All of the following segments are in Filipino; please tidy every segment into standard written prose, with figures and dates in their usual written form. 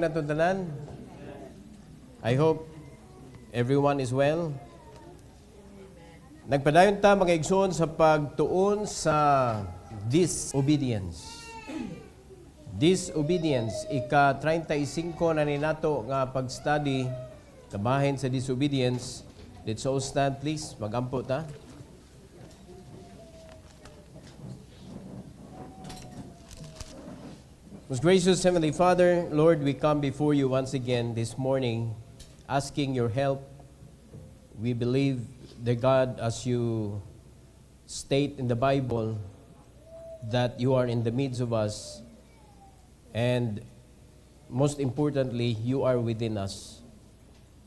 karon naton tanan. I hope everyone is well. Nagpadayon ta mga igsoon sa pagtuon sa disobedience. Disobedience, ika-35 na ni nato nga pag-study kabahin sa disobedience. Let's all stand please, magampo ta. Most gracious Heavenly Father, Lord, we come before you once again this morning asking your help. We believe, dear God, as you state in the Bible, that you are in the midst of us, and most importantly, you are within us.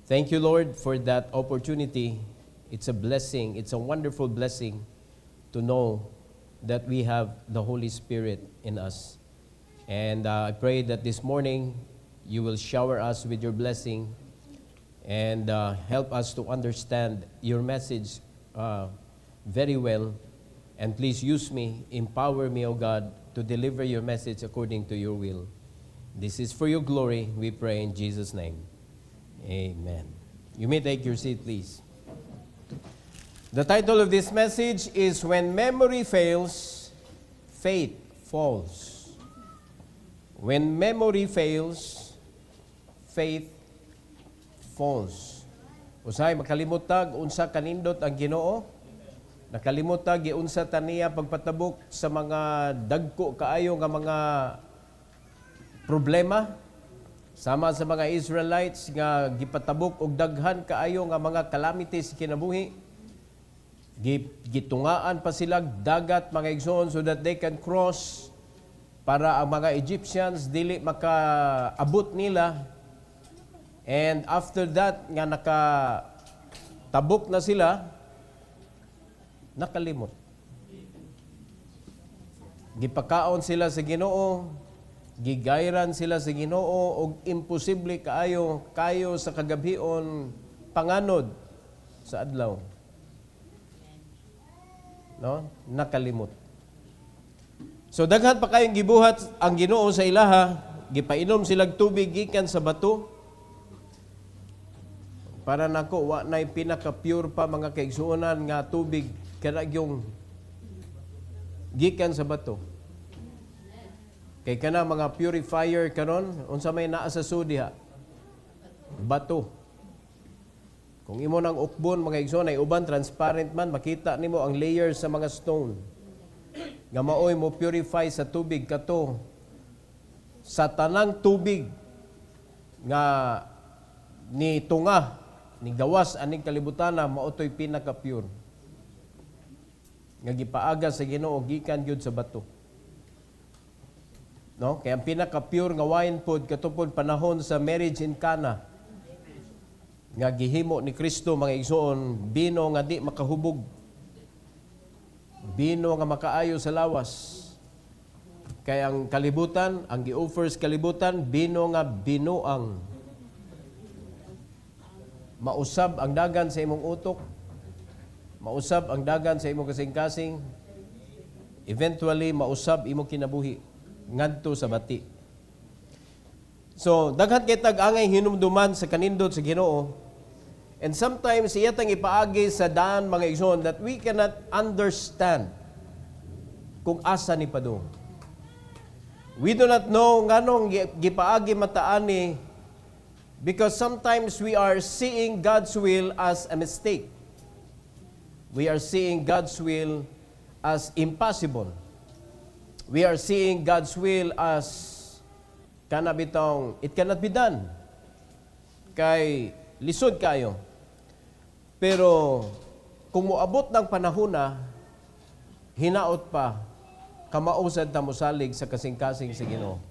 Thank you, Lord, for that opportunity. It's a blessing. It's a wonderful blessing to know that we have the Holy Spirit in us. And I pray that this morning you will shower us with your blessing and help us to understand your message very well. And please use me, empower me, O God, to deliver your message according to your will. This is for your glory, we pray in Jesus' name. Amen. You may take your seat, please. The title of this message is When Memory Fails, Faith Falls. When memory fails, faith falls. Usahay makalimutag unsa kanindot ang Ginoo. Nakalimutag giunsa taniya pagpatabok sa mga dagko kaayo nga mga problema sama sa mga Israelites nga gipatabok og daghan kaayo nga mga calamities kinabuhi. Gitungaan pa sila dagat mga igsoon so that they can cross para ang mga Egyptians dili makaabot nila. And after that, nga nakatabok na sila, nakalimot. Gipakaon sila sa Ginoo, gigayran sila sa Ginoo, og imposible kayo sa kagabhion panganod sa adlaw. No? Nakalimot. So daghan pa kayong gibuhat ang Ginoo sa ilaha, gipainom silang tubig gikan sa bato. Para nako wa nay pinaka-pure pa mga kaigsuonan nga tubig kana yung gikan sa bato. Kay kana mga purifier karon unsa may naa sa sudi ha? Bato. Kung imo nang ukbon mga igsoon ay uban transparent man makita nimo ang layers sa mga stone. Nga maoy mo purify sa tubig kato sa tanang tubig nga ni tunga ni gawas aning kalibutan na maotoy pinaka-pure nga gipaaga sa Ginoo gikan gyud sa bato. No, kaya ang pinaka-pure nga wine pod katupod panahon sa marriage in Cana nga gihimo ni Kristo mga igsoon, bino nga di makahubog, bino nga makaayo sa lawas. Kaya ang kalibutan, ang gi-offers kalibutan, bino nga binuang. Mausab ang dagan sa imong utok, mausab ang dagan sa imong kasing-kasing, eventually mausab imong kinabuhi ngadto sa bati. So, daghan kay tag-angay hinumduman sa kanindot sa Ginoo. And sometimes, iyatang ipaagi sa daan mga igsoon that we cannot understand kung asa ni padung. We do not know nganong gipaagi mataani because sometimes we are seeing God's will as a mistake. We are seeing God's will as impossible. We are seeing God's will as it cannot be done. Kay lisod kayo. Pero kung moabot ng panahon na, hinaot pa, kamausad ta mosalig sa kasing-kasing sa Ginoo.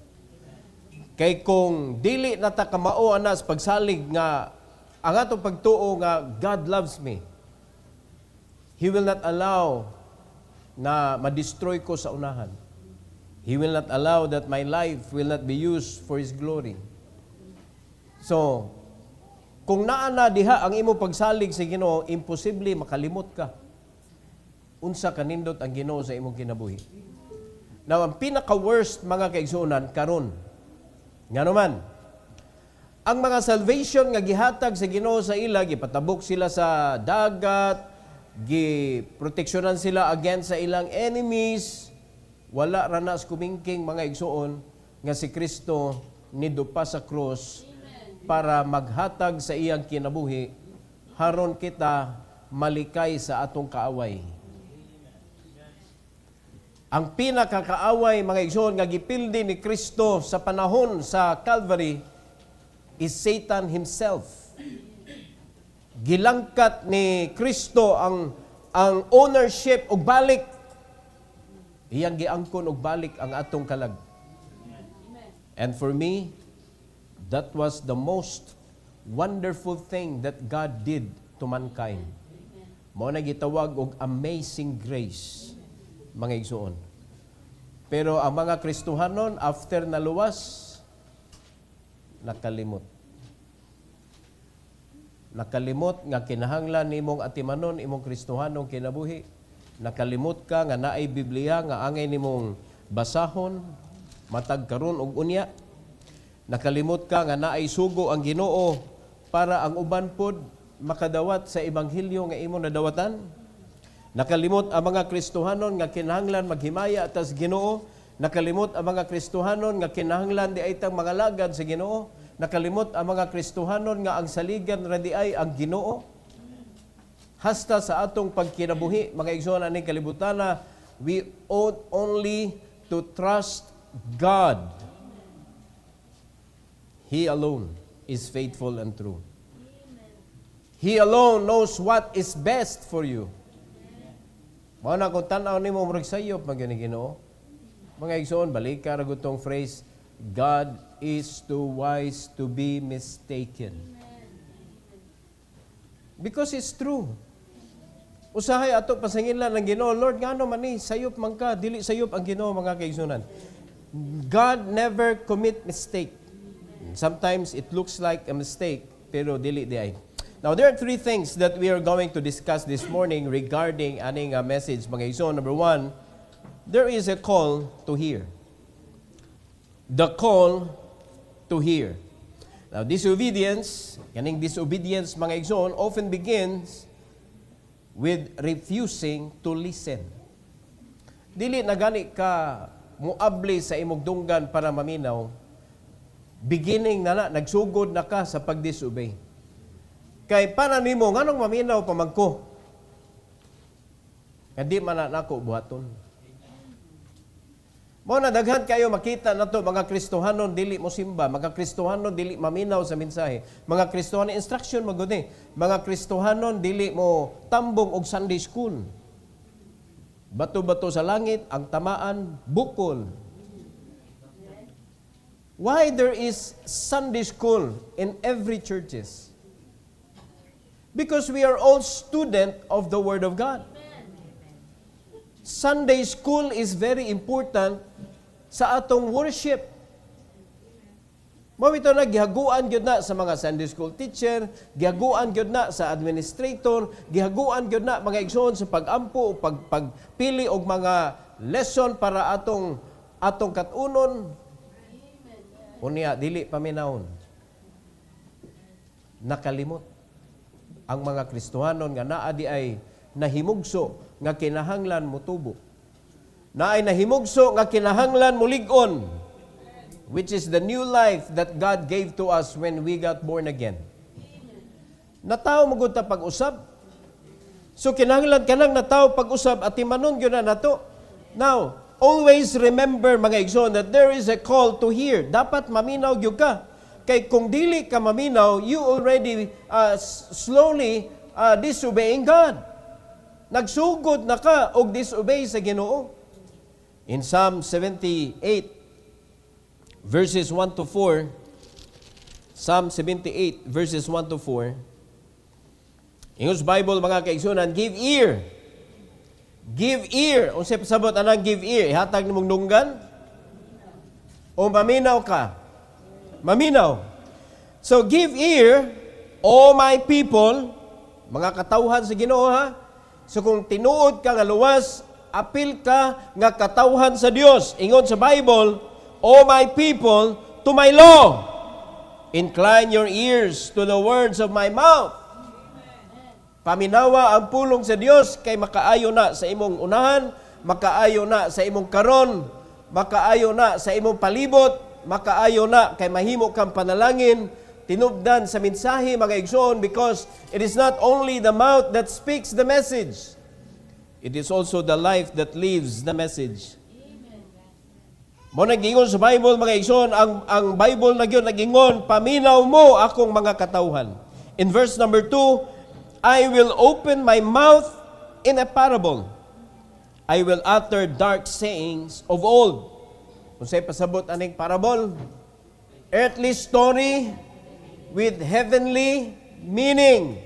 Kay kung dili na ta kamao anas pagsalig nga ang atong pagtuo nga God loves me, He will not allow na ma-destroy ko sa unahan. He will not allow that my life will not be used for His glory. So, kung naa na diha ang imo pagsalig sa Ginoo, imposible makalimot ka. Unsa kanindot ang Ginoo sa imong kinabuhi. Now, ang pinaka-worst mga kaigsuonan karon. Nga naman, ang mga salvation nga gihatag sa Ginoo sa ila, gipatabok sila sa dagat, giproteksyonan sila against sa ilang enemies, wala ranas kumingking mga igsuon nga si Kristo nidupa sa krus para maghatag sa iyang kinabuhi haron kita malikay sa atong kaaway. Ang pinakakaaway mga igsoon nga gipildi ni Kristo sa panahon sa Calvary is Satan himself. Gilangkat ni Kristo ang ownership og balik. Iyang giangkon og balik ang atong kalag. And for me, that was the most wonderful thing that God did to mankind. Mao na gitawag og amazing grace, mga igsoon. Pero ang mga Kristohanon, after naluwas, nakalimot. Nakalimot nga kinahanglan nimong atimanon imong Kristohanong kinabuhi. Nakalimot ka nga naay Biblia nga angay nimong basahon, matag karon og unya. Nakalimot ka nga naay sugo ang Ginoo para ang uban pod makadawat sa ebanghelyo nga imong nadawatan. Nakalimot ang mga Kristohanon nga kinahanglan maghimaya atas Ginoo. Nakalimot ang mga Kristohanon nga kinahanglan di ay tang mga lagad sa Ginoo. Nakalimot ang mga Kristohanon nga ang saligan radi ay ang Ginoo. Hasta sa atong pagkinabuhi, mga igsoon aning kalibutana, we ought only to trust God. He alone is faithful and true. He alone knows what is best for you. Mao na kung tanaw nimo murag sayop magani Ginoo. Mga igsoon, balik ka ra gutong phrase, God is too wise to be mistaken. Because it's true. Usahay ato pasanginlan ng Ginoo, Lord, ngano man ni sayop man ka, dili sayop ang Ginoo mga kaigsunan. God never commit mistake. Sometimes it looks like a mistake, pero dili di ay. Now, there are three things that we are going to discuss this morning regarding aning message, mga igsoon. Number one, there is a call to hear. The call to hear. Now, disobedience, kaning disobedience, mga igsoon, often begins with refusing to listen. Dili na gani ka muabli sa imong dunggan para maminaw, beginning na nagsugod na ka sa pag-disobey. Kay para nimo nganong maminaw pamagko? Kadi man na nako buhaton. Mo na daghan kayo makita nato mga Kristohanon dili mo simba, mga Kristohanon dili maminaw sa mensahe. Mga Kristohanon instruction magud ni. Mga Kristohanon dili mo tambong og Sunday school. Bato-bato sa langit ang tamaan bukol. Why there is Sunday school in every churches? Because we are all student of the Word of God. Sunday school is very important sa atong worship. Mao ito na gihaguan gyud na sa mga Sunday school teacher, gihaguan gyud na sa administrator, gihaguan gyud na mga igsoon sa pagampo o pagpili og mga lesson para atong katunon. Unya dili paminawon. Nakalimot ang mga Kristohanon nga naa di ay nahimugso nga kinahanglan motubo. Na ay nahimugso nga kinahanglan mulig-on, which is the new life that God gave to us when we got born again. Nataw mo gud ta pag-usab. So kinahanglan kanang nataw pag-usab at timanon gyud na nato. Now, always remember mga igsoon that there is a call to hear. Dapat maminaw gyud ka. Kay kung dili ka maminaw, you already slowly disobeying God. Nagsugod na ka og disobey sa Ginoo. In Psalm 78 verses 1 to 4, Psalm 78 verses 1 to 4, English Bible mga kaigsunan, give ear. Give ear. Unsay pasabot anang give ear? Ihatag nimong dunggan? O maminaw ka? Maminaw. So give ear, O my people, mga katawhan sa Ginoo ha. So kung tinuod ka nga luwas, apil ka nga katawhan sa Dios. Ingon sa Bible, O my people, to my law. Incline your ears to the words of my mouth. Paminawa ang pulong sa Dios kay makaayo na sa imong unahan, makaayo na sa imong karon, makaayo na sa imong palibot, makaayo na kay mahimo kang panalangin, tinubdan sa mensahe mga igsoon, because it is not only the mouth that speaks the message, it is also the life that lives the message. Mo nagingon sa Bible mga igsoon, ang Bible na gyud nagingon, paminaw mo akong mga katawhan. In verse number 2, I will open my mouth in a parable. I will utter dark sayings of old. Kung sa'y pasabot aning parable, earthly story with heavenly meaning.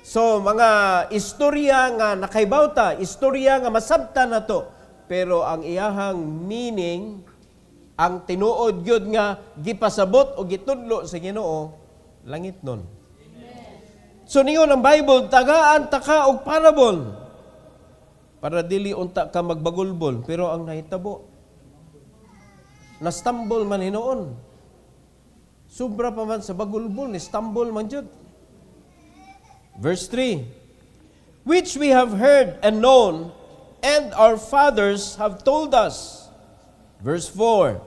So, mga istorya nga nakaibawta, istorya nga masabta na to, pero ang iyahang meaning, ang tinuod gyud nga gipasabot o gitudlo sa Ginoo, langit nun. So ningon ang Bible, tagaan taka og parable para dili unta ka magbagulbol, pero ang nahitabo na-stumble man hinoon. Sobra pa man sa bagulbol, ni-stumble man jud. Verse 3, which we have heard and known, and our fathers have told us. Verse 4,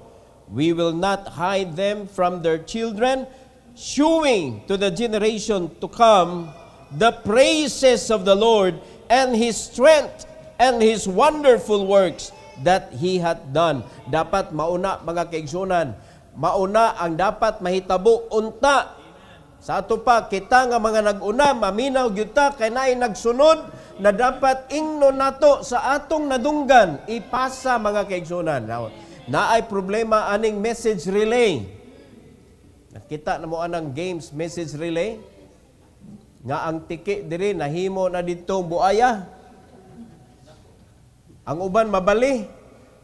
we will not hide them from their children, shewing to the generation to come the praises of the Lord and His strength and His wonderful works that He hath done. Dapat mauna mga kaigsunan, mauna ang dapat mahitabo unta. Sa ato pa, kita nga mga nag-una, maminaw gyud ta kay naay nagsunod na dapat ingno nato sa atong nadunggan, ipasa mga kaigsunan. Now, naay problema aning message relay. Nakita na mo anang games message relay nga ang tiki diri nahimo na didtong buaya. Ang uban mabali,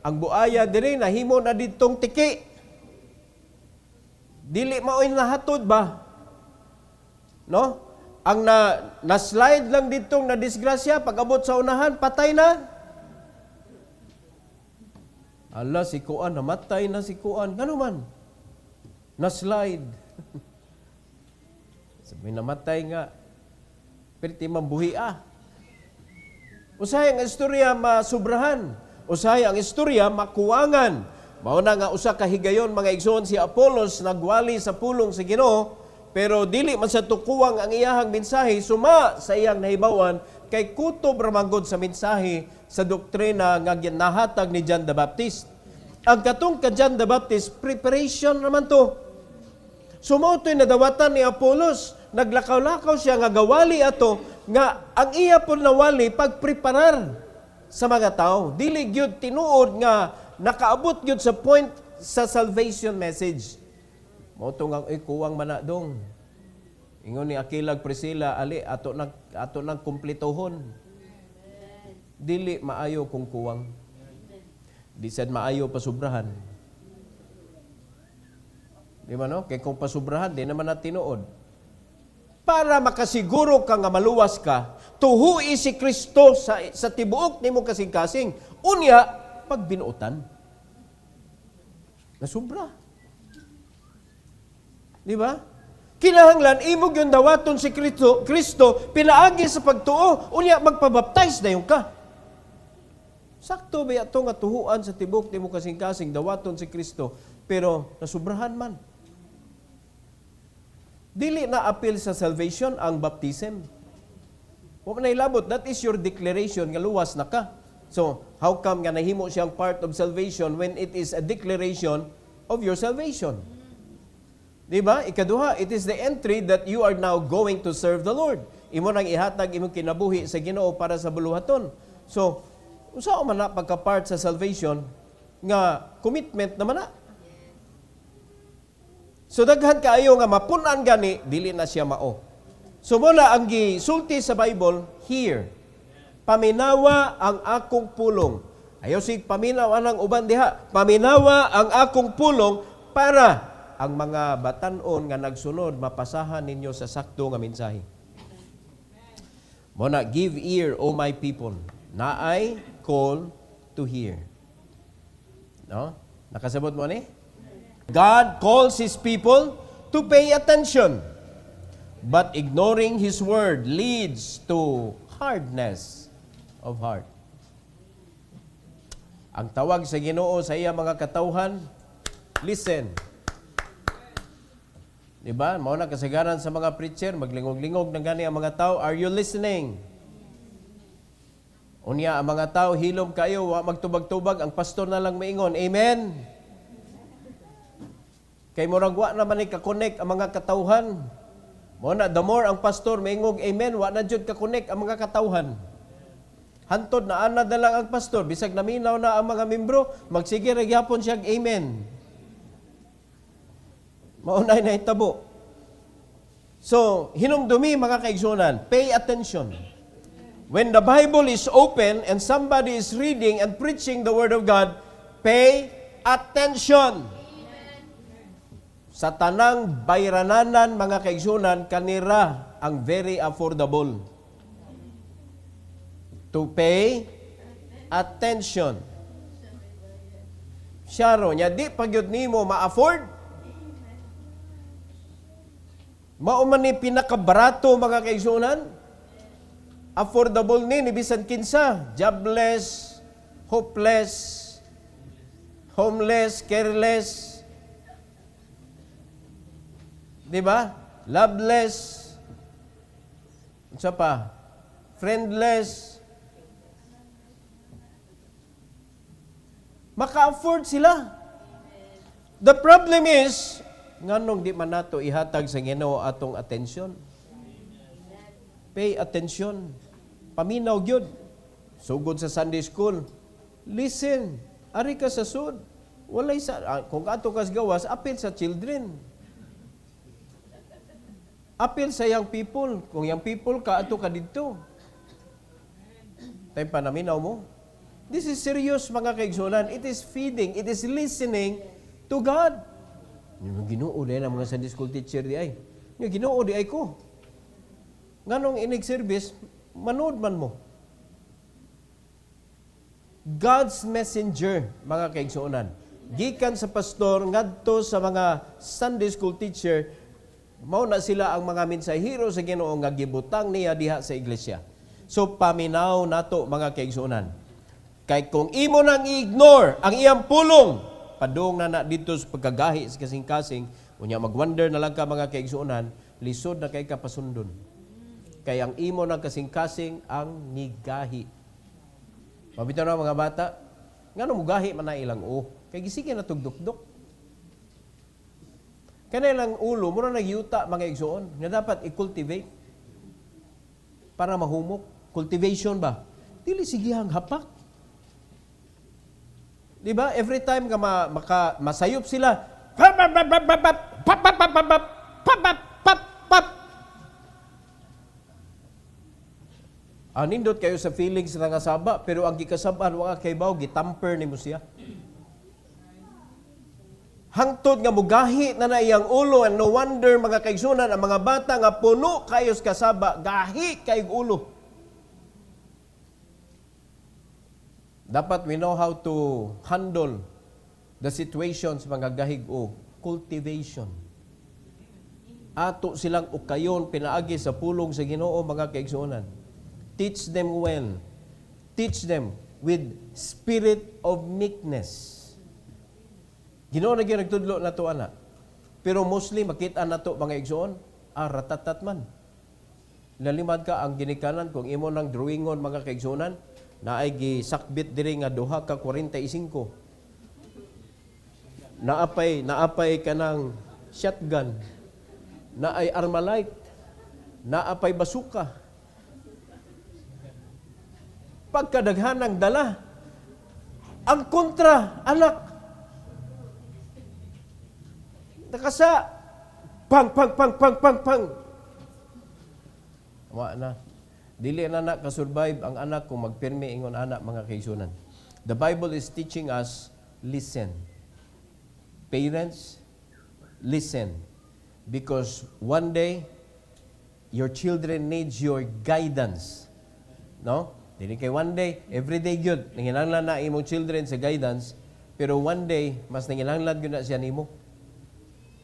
ang buaya diri nahimo na didtong tiki. Dili maoy nahatod ba? No? Ang na-slide lang ditong na disgrasya, pag-abot sa unahan, patay na. Ala, si Kuan, namatay na si Kuan. Gano man? Na-slide. Sabi, namatay nga. Pero di mambuhi Usahay ang istorya masubrahan. Usahay ang istorya makuwangan. Mauna nga usa ka higayon mga igsoon si Apollos nagwali sa pulong sa Ginoo, pero dili man sa tukuwang ang iyahang mensahe, suma sa iyang nahibawan kay kutob ramanggod sa mensahe sa doktrina nga ginahatag ni John the Baptist. Ang katong ka John the Baptist, preparation naman to. Sumutoy na dawatan ni Apollos, naglakaw-lakaw siya nga gawali ato, nga ang iya po nawali pagpreparar sa mga tao. Dili gyud tinuod nga nakaabot gyud sa point sa salvation message. Moto nga kuwang manadong. Ingon ni Akilag Priscilla, ali ato nang kumpletohon. Dili maayo kung kuwang. Di sad maayo pasubrahan. Di ba no? Kay kung pasubrahan, di naman na tinuod. Para makasiguro ka nga maluwas ka, tuhui si Kristo sa tibuok nimo kasing-kasing. Unya, pagbinuotan. Nasubra. Di ba? Kinahanglan, imog yung dawaton si Kristo, pinaagi sa pagtuo, unya magpabaptize na yung ka. Sakto ba ito nga tuhuan sa tibok ni mo kasing-kasing, dawaton si Kristo, pero nasubrahan man. Dili na appeal sa salvation ang baptism. Huwag na ilabot, that is your declaration nga luwas na ka. So, how come nga nahimo siyang part of salvation when it is a declaration of your salvation? Diba? Ikaduha, it is the entry that you are now going to serve the Lord. Imo nang ihatag imong kinabuhi sa Ginoo para sa buluhaton. So, unsa man na pagka-part sa salvation nga commitment naman na. So daghan kaayo nga mapun-an gani dili na siya mao. So muna ang gisulti sa Bible here. Paminawa ang akong pulong. Ayaw si paminawa ng uban diha. Paminawa ang akong pulong para ang mga batan-on nga nagsunod, mapasahan ninyo sa sakto nga mensahe. Muna, give ear, O my people, na I call to hear. No? Nakasabot mo ni? God calls His people to pay attention. But ignoring His word leads to hardness of heart. Ang tawag sa Ginoo sa iya mga katawhan, listen. Diba? Mao na kasagaran sa mga preacher, maglingog-lingog ng gani ang mga tao, are you listening? Unya, ang mga tao, hilom kayo, magtubag-tubag, ang pastor na lang maingon, amen? Kay murag wa naman ika-connect ang mga katawhan. Mo na, the more ang pastor maingog, amen, wa na jud ka-connect ang mga katawhan. Hantod na ana na lang ang pastor, bisag naminaw na ang mga membro, magsige ra gyapon siya, amen. Maunay na hitabo. So, hinumdumi mga kaigsunan, pay attention. When the Bible is open and somebody is reading and preaching the Word of God, pay attention. Sa tanang bayrananan, mga kaigsunan, kanira ang very affordable. To pay attention. Syaro, nya di pagyud nimo ma-afford. Mao man ni pinakabarato mga kaigsunan. Affordable ni bisan kinsa, jobless, hopeless, homeless, careless. Di ba? Loveless. Unsa pa? Friendless. Maka-afford sila. The problem is, nganong di man nato ihatag sa Ginoo atong attention? Pay attention. Paminaw gyud. Sugod sa Sunday school. Listen. Ari ka sa sud. Walay sa kung ato kas gawas, apil sa children. Apil sa young people. Kung young people ka, ato ka dito. Tayo pa naminaw mo. This is serious mga kaigsunan. It is feeding. It is listening to God. Yung Ginoo din ang mga Sunday school teacher di ay. Yung Ginoo di ay ko. Nganong inig service, manood man mo. God's messenger, mga kaigsunan. Gikan sa pastor, ngadto sa mga Sunday school teacher, mao na sila ang mga mensahero sa Ginoo nga gibutang niya diha sa iglesia. So paminaw nato mga kaigsunan. Kay kung imo nang i-ignore ang iyang pulong, padung na dito sa pagkagahi sa kasing-kasing, unya mag-wonder na lang ka mga kaigsunan, lisod na kay kapasundon. Kay ang imo ng kasing-kasing ang nigahi. Mabitaw na mga bata, ngano mo gahi man na ilang kay gisige na tugdukdok. Kanilang ulo, muna nagyuta mga igsoon, nga dapat i-cultivate para mahumok. Cultivation ba? Dili sigihang hapak. Di ba? Every time ka masayop sila, nindot kayo sa feelings na nga saba, pero ang gikasaban, wala kay baw, gitamper ni mo siya. Hangtod nga mugahi na iyang ulo, and no wonder mga kaigsunan, ang mga bata nga puno kayo sa kasaba, gahi kay ulo. Dapat we know how to handle the situations mga gahig-o. Cultivation. Ato silang ukayon pinaagi sa pulong sa Ginoo mga kaigsunan. Teach them well. Teach them with spirit of meekness. Ginoo na gyud nagtudlo nato ana. Pero mostly makita nato mga igsoon, ratatat man. Lalimad ka ang ginikanan kung imo nang drawingon mga kaigsunan, naay gisakbit diri nga duha ka 45. Naapay kanang shotgun. Naay Armalite. Naapay basuka. Pagkadaghanang dala. Ang kontra, anak. Nakasa, pang. Wa na. Dili na kasurvive ang anak kung magpirmi ingon anak mga kaigsunan. The Bible is teaching us, listen. Parents, listen. Because one day, your children needs your guidance. No? Dili kay one day, every day gyud nanginahanglan na imong children sa guidance, pero one day mas nanginahanglan gyud na siya nimo.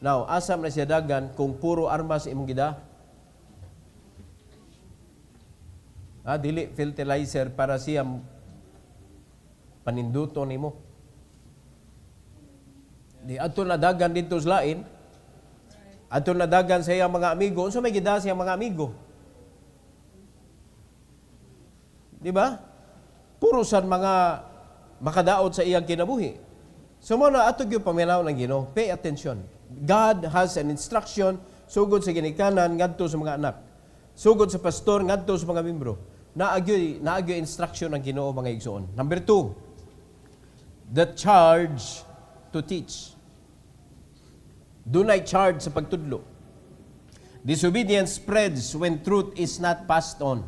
Now, asam na siya dagan kung puro armas imong gida? Dili fertilizer para siya paninduto nimo. Di ato na dagan dito sa lain. Ato na dagan sa iyang mga amigo. Unsa may gida sa iyang mga amigo? Di ba? Puro san mga makadaot sa iyang kinabuhi. So mo na ato gyud paminaw ng Ginoo. Pay attention. God has an instruction sugod sa ginikanan ngadto sa mga anak. Sugod sa pastor ngadto sa mga membro. Naagyo instruction ng Ginoo mga igsoon. Number 2, the charge to teach. Dunay charge sa pagtudlo. Disobedience spreads when truth is not passed on.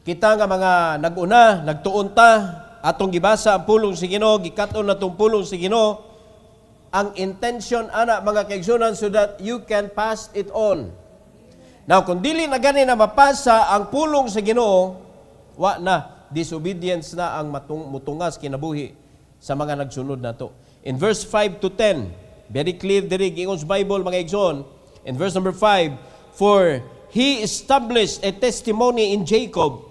Kita nga mga nag-una, nagtuon ta, atong gibasa ang pulong si Ginoo, gikaton natong pulong si Ginoo. Ang intention ana mga kaigsunan so that you can pass it on. Now, kung dili na gani na mapasa ang pulong sa Ginoo, wa na, disobedience na ang mutungas kinabuhi sa mga nagsunod nato. In verse 5 to 10, very clear diri giingos Bible mga igsoon. In verse number 5, for he established a testimony in Jacob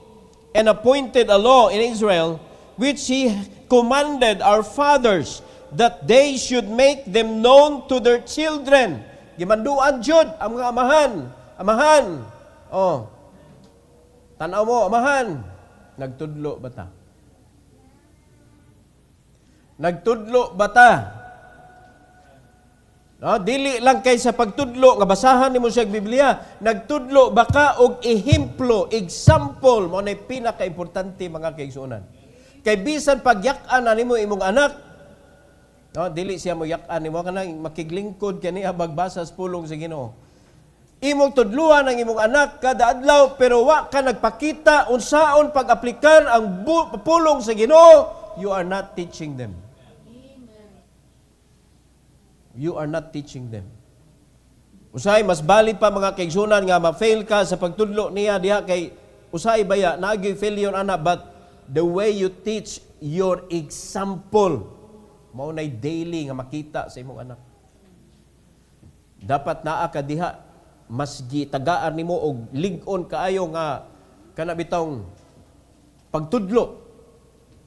and appointed a law in Israel, which he commanded our fathers, that they should make them known to their children. Gimanduan jud ang mga amahan. Amahan. Oh. Tanaw mo, amahan. Nagtudlo bata. Nagtudlo bata. No, dili lang kay sa pagtudlo nga basahan nimo sa Biblia, nagtudlo baka og ehemplo, example mo na pinaka-importante mga kaigsuonan. Kay bisan pagyak-an na nimo imong anak, no, dili siya mo yak-an nimo kanang makiglingkod kaniya magbasa sa pulong sa Ginoo. Imong tudluan ang imong anak kada adlaw pero wa ka nagpakita unsaon pag-aplikan ang pulong sa Ginoo, you are not teaching them. You are not teaching them. Usay mas bali pa mga kaigsunan nga ma-fail ka sa pagtudlo niya diha kay usay baya naagi failure ana, but the way you teach your example mao nay daily nga makita sa imong anak. Dapat naa ka diha mas gitagaan nimo og lig-on kaayo nga kana bitong pagtudlo.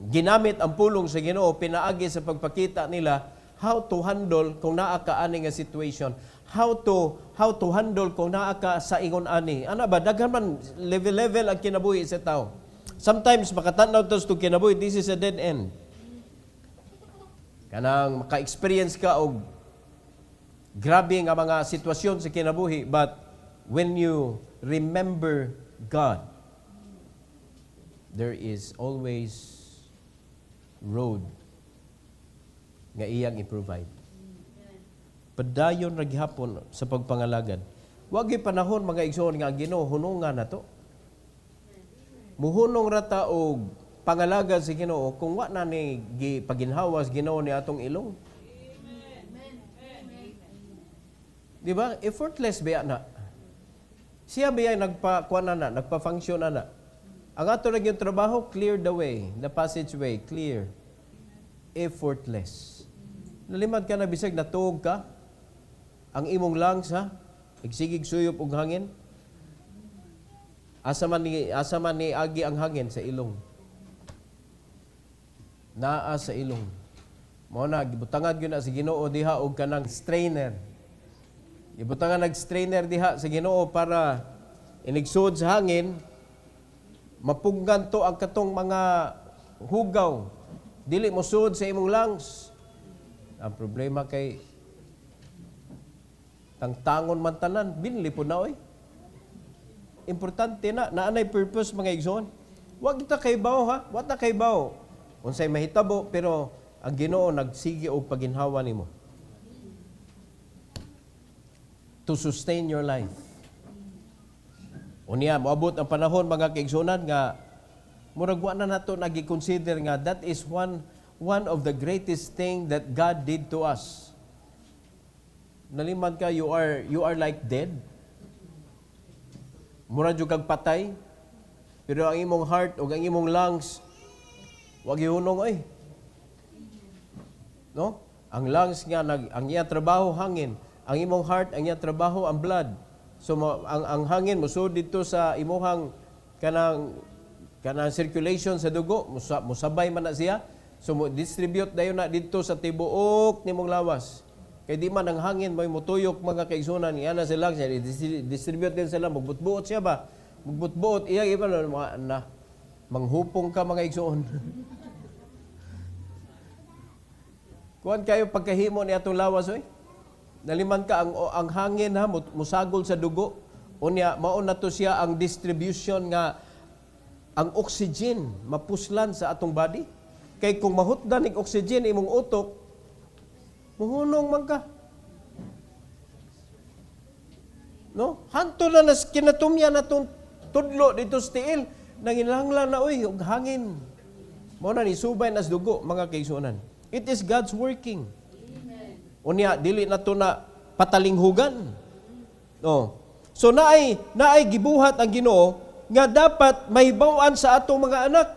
Ginamit ang pulong sa Ginoo pinaagi sa pagpakita nila how to handle kung naa ka ani nga situation. How to handle kung naa ka sa ingon ani. Ana ba daghan man level ang kinabuhi sa tao. Sometimes makatanaw tos to kinabuhi, this is a dead end. Kanang maka-experience ka og grabe nga mga sitwasyon sa kinabuhi, but when you remember God, there is always road nga iyang i-provide. Padayon ra gihapon sa pagpangalagad. Wa gyud panahon mga igsoon nga Ginoo hunungan nato. Muhunong ra ta og pangalagad sa Ginoo kung wa na ni gipaginhawas Ginoo ni atong ilong. Di ba? Effortless ba na? Siya ba nagpa-kuan na, nagpa-function na. Ang ato lang yung trabaho, clear the way, the passageway, clear. Effortless. Nalimad ka na bisag natuog ka, ang imong lungs ha, igsigig suyop og hangin. Asa man ni agi ang hangin sa ilong. Naa sa ilong. Mao na gibutangan gyud na sa Ginoo diha og kanang strainer. Gibutangan nag-strainer diha sa Ginoo para inigsud sa hangin mapunggan to ang katong mga hugaw. Dili mo sud sa imong lungs. Ang problema kay tangtangon man tanan, binli po na oy. Importante na, naanay purpose mga igsoon. Huwag kita kaybaw ha, wa ta kaybaw. Unsay mahitabo, pero ang Ginoo nagsige og paginhawa nimo. To sustain your life. Unya, moabot ang panahon mga kaigsunan nga murag wa na nato nagi-consider nga that is one of the greatest thing that God did to us. Nalimad ka, you are like dead. Mura jud kag patay. Pero ang imong heart o ang imong lungs wag ihunong oy. No? Ang lungs nga ang iya trabaho hangin, ang imong heart ang iya trabaho ang blood. So ang hangin musud dito sa imong kanang circulation sa dugo, musabay man na siya. So mo distribute dayon na dito sa tibuok nimong lawas. Kay di man ang hangin may mutuyok mga kaigsunan, iya na sa lungs, distribute din sila, magbutbuot siya ba? Magbutbuot iya iba na manghupong ka mga igsoon. Kuan kayo pagkahimo ni atong lawas oy. Naliman ka ang hangin ha musagol sa dugo. Unya mao na to siya ang distribution nga ang oxygen mapuslan sa atong body. Kay kung mahutdan ning oxygen imong utok, muhunong man ka. No? Hanto na nas kinatumya natong tudlo dito sa tiil. Nanginlanglan na oy og hangin. Mao na ni subay nas dugo mga kaigsuonan. It is God's working. Amen. Unya dili na to na patalinghugan. No. So naay gibuhat ang Ginoo nga dapat mahibaw-an sa atong mga anak.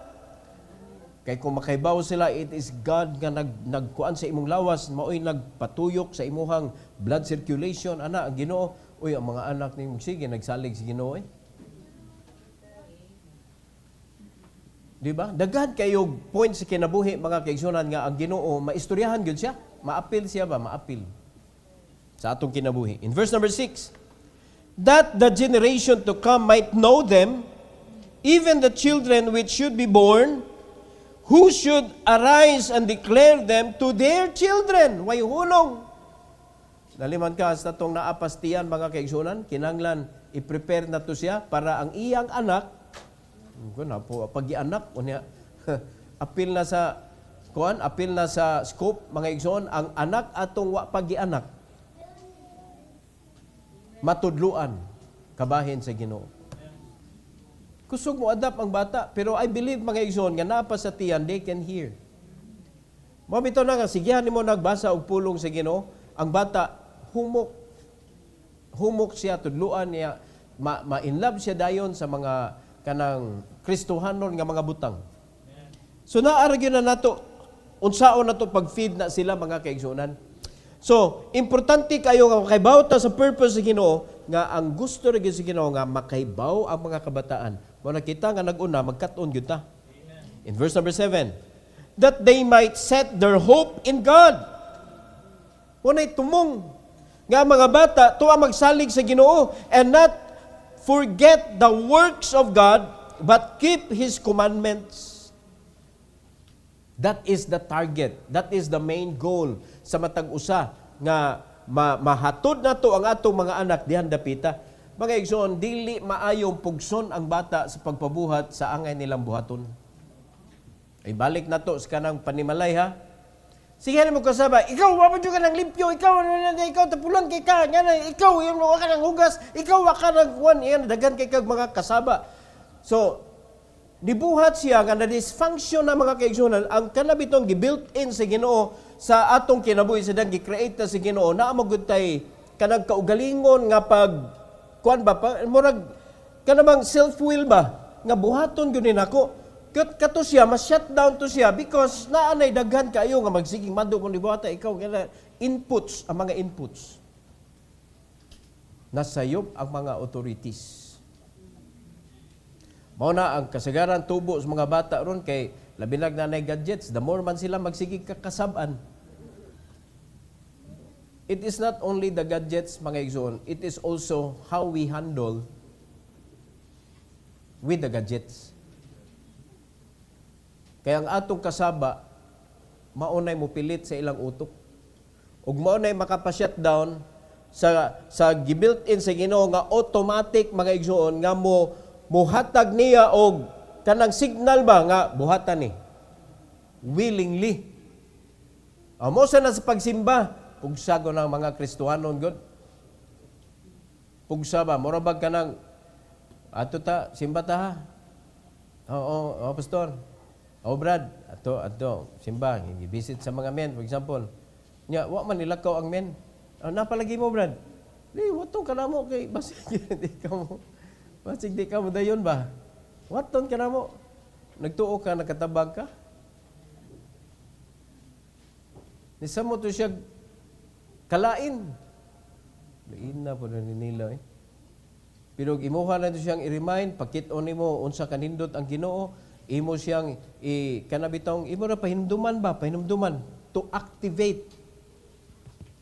Kay kung makaibaw sila, it is God nga nagkuan sa imong lawas, maoy nagpatuyok sa imuhang blood circulation. Ana ang Ginoo, uy ang mga anak nimo sige nagsalig sa Ginoo eh. Di ba? Daghan kayo point sa kinabuhi mga kaigsunan nga ang Ginoo maistoryahan gyud siya, maapil siya ba, maapil sa atong kinabuhi. In verse number 6, that the generation to come might know them, even the children which should be born, who should arise and declare them to their children. Way hunong. Naliman ka sa atong naapastiyan mga kaigsunan, kinanglan i-prepare na to siya para ang iyang anak po pag-ianak unya apil na sa apil na sa scope mga igsoon ang anak atong wa pag-ianak matudluan kabahin sa Ginoo. Kusog mo adapt ang bata pero I believe mga igsoon nga naa pa sa tiyan they can hear. Mo bitaw na nga sigihan nimo nagbasa og pulong sa Ginoo, ang bata humok siya tudluan niya ma-in love siya dayon sa mga kanang Kristohanon nga mga butang. So naaragyo na nato unsaon nato pag-feed na sila mga kaigsunan. So importante kayo nga makaibaw ta sa purpose sa Ginoo nga ang gusto ra gyud sa Ginoo nga makaibaw ang mga kabataan. Mo nakita nga nag-una magkat-on gyud ta. In verse number 7, that they might set their hope in God. Unay tumong nga mga bata tuwa magsalig sa Ginoo and not forget the works of God, but keep His commandments. That is the target. That is the main goal sa matag usa nga mahatod na to ang atong mga anak dihan dapita. Mga igsoon, dili maayong pugson ang bata sa pagpabuhat sa angay nilang buhaton. Ay balik na to sa kanang panimalay ha. Sige na mo kasaba, ikaw wapad ka ng limpyo, ikaw tapulan kay ka, ikaw yung ka ng hugas, ikaw ka ng kuwan, yan, dagan kay kag mga kasaba. So, nibuhat siya nga na dysfunction na mga kaigsunan, ang kanabitong gibuilt in sa Ginoo sa atong kinabuhi sa dang gi-create na sa Ginoo, na magutay kanang kaugalingon nga pag kuwan ba, murag kanabang self-will ba, nga buhaton gyud nako. Kato siya, mas-shutdown to siya because naanay daghan kayo nga magsiging mando kung libuhata, ikaw kaya inputs, ang mga inputs. Nasayop ang mga authorities. Mao na ang kasagaran tubo sa mga bata ron kay labinag nanay gadgets, the more man sila magsigig kakasab-an. It is not only the gadgets, mga igsoon, it is also how we handle with the gadgets. Kaya ang atong kasaba, maunay mo pilit sa ilang utok. Ug maunay makapa-shutdown sa gibuilt-in sa Ginoo nga automatic mga igsoon nga muhatag niya og kanang signal ba nga buhatan ni willingly. Amo sa na sa pagsimba, pugsago ng mga Kristohanon god. Pugsa ba mura bag kanang ato ta simba ta ha. Oo, pastor. Oh Brad, ato simba, i-visit sa mga men, for example. Nya, wa man nilakaw ang men. Napalagi mo, Brad. Di, watong ka na mo kay basig di ka mo. Basig di ka mo dayon ba? Waton ka na mo. Nagtuo ka, nakatabag ka. Nisamo to siya kalain. Lain na po na nila eh. Pero imuha na to siyang i-remind, pakit-on nimo unsa kanindot ang Ginoo, imo siyang kanabitong imo ra pahinumduman to activate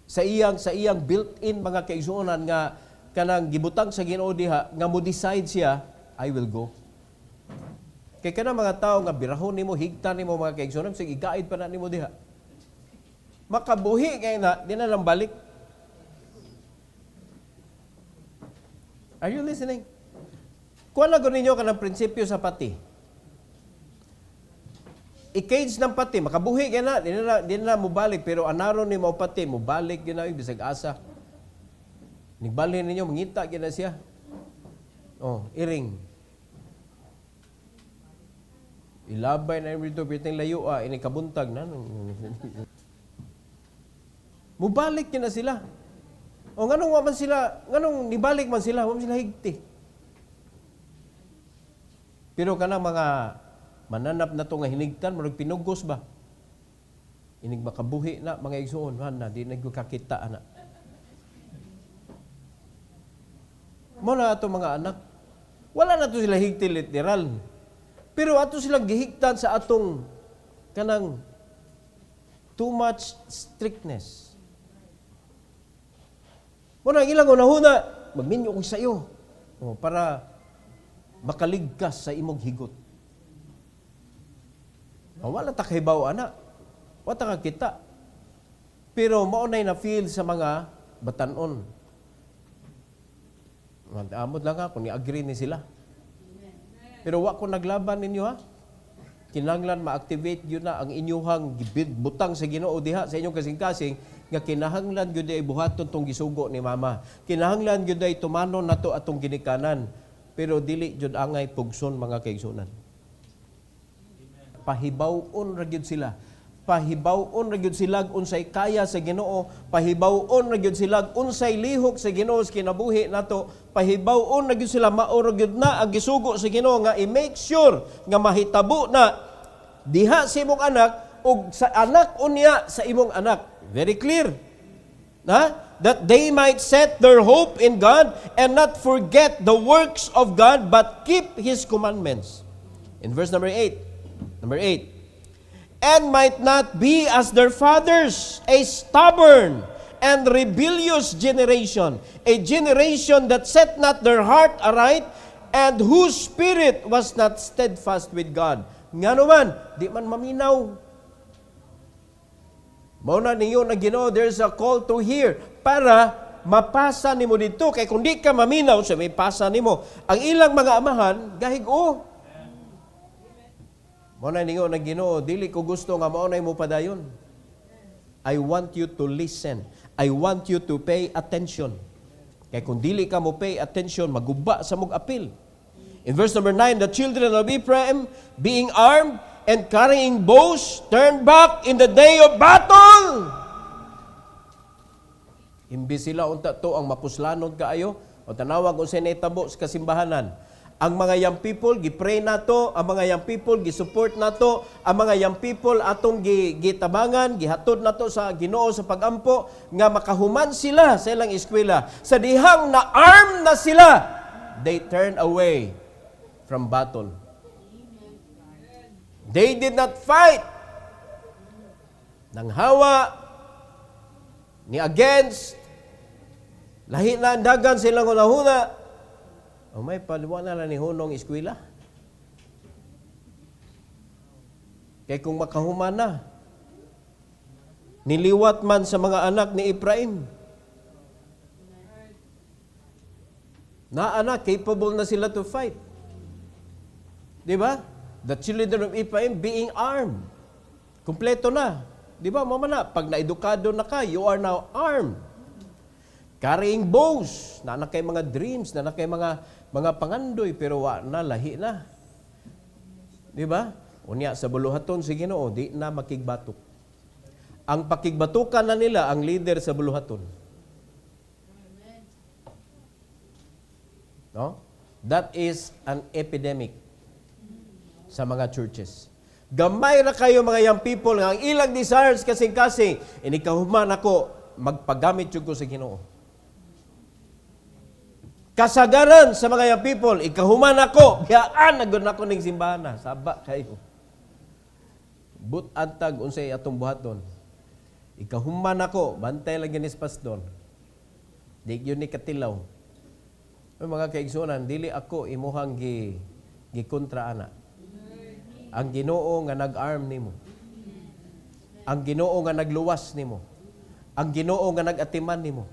sa iyang built-in mga kaigsuonan nga kanang gibutang sa Ginoo diha nga mo decide siya, I will go. Kay kanang mga tao nga birahon nimo, higtan nimo mga kaigsuonan, sige i-guide pa na nimo diha. Makabuhi kay na di na lang balik. Are you listening? Kuha na ninyo kanang prinsipyo sa pati. I-cage ng pati, makabuhi kaya na, di na mubalik, pero anaron ni mo pati, mubalik yun na, bisag asa. Nigbalik ninyo, mangita kaya na siya. Oh, iring. Ilabay na yung rito, piting layo, inikabuntag na. Mubalik yun na sila. O nganong nibalik man sila, waman sila higti. Pero kanang mga mananap na to nga hinigtan, marag pinugos ba? Inig makabuhi na, mga igsuon, na, di nagkakita, anak. Muna ato mga anak, wala na to sila higti literal. Pero ato silang gihigtan sa atong kanang too much strictness. Muna, ilang unahuna, magminyo ko sa iyo para makaligkas sa imong higot. Wala ta kahibaw, anak. Wala ta kakita. Pero maunay na feel sa mga batanon. Amot lang ako, ni-agree ni sila. Pero wala ko naglaban ninyo, ha? Kinahanglan ma-activate yun na ang inyuhang butang sa Ginoo diha sa inyong kasing-kasing nga kinahanglan gyud ay buhaton tong gisugo ni mama. Kinahanglan gyud ay tumanon nato atong ginikanan. Pero dili jud angay pugson mga kaigsunan. Pahibaw-on ra gyud sila. Pahibaw-on ra gyud sila unsay kaya sa Ginoo, pahibaw-on ra gyud sila unsay lihok sa Ginoo sa kinabuhi nato, pahibaw-on ra gyud sila mao ra gyud na ang gisugo sa Ginoo nga i-make sure nga mahitabo na diha sa imong anak ug sa anak unya sa imong anak. Very clear. That they might set their hope in God and not forget the works of God but keep His commandments. In verse number 8, and might not be as their fathers, a stubborn and rebellious generation, a generation that set not their heart aright, and whose spirit was not steadfast with God. Nga naman, di man maminaw. Mauna ninyo na Ginoo, there's a call to hear para mapasa nimo dito. Kaya kung di ka maminaw, sa may pasa nimo. Ang ilang mga amahan, gahig-o. Mauna ninyo na Ginoo, dili ko gusto nga maunay mo padayon. I want you to listen. I want you to pay attention. Kaya kung dili ka mo pay attention, maguba sa mong apil. In verse number 9, the children of Ephraim, being armed and carrying bows, turned back in the day of battle. Imbis sila unta to ang mapuslanon kaayo, o tanawag o senetabo sa kasimbahanan. Ang mga young people, gipray nato, ang mga young people, gisupport nato, ang mga young people atong gitabangan, gihatod nato sa Ginoo sa pagampo, nga makahuman sila sa ilang eskwela. Sa dihang na-arm na sila, they turn away from battle. They did not fight. Nang hawa, ni against, lahi na andagan silang hunahuna. O may paliwa na lang ni Hunong eskwela. Kaya kung makahuman na, niliwat man sa mga anak ni Ephraim. Na anak, capable na sila to fight. Di ba? The children of Ephraim being armed. Kompleto na. Di ba, mama na, pag naedukado na ka, you are now armed. Carrying bows, na kay mga dreams, na kay mga pangandoy, pero wa na, lahi na. Di ba? Unya, sa buluhaton, sige no, di na makigbatok. Ang pakigbatukan na nila, ang leader sa buluhaton. No? That is an epidemic sa mga churches. Gamay ra kayo mga young people nga ang ilang desires kasing-kasing, inikahuman ako, magpagamit jud ko sa Ginoo. Kasagaran sa mga young people, ikahuman ako, biyaan na gud ako ning simbahan. Saba kayo. Antag unsay atong buhaton. Ikahuman ako, bantay lang ginis pastor. Di yun ni katilaw. Mga kaigsunan, dili ako imuhang gikontra ana. Ang Ginoo nga nag-arm nimo. Ang Ginoo nga nagluwas nimo. Ang Ginoo nga nag-atiman nimo.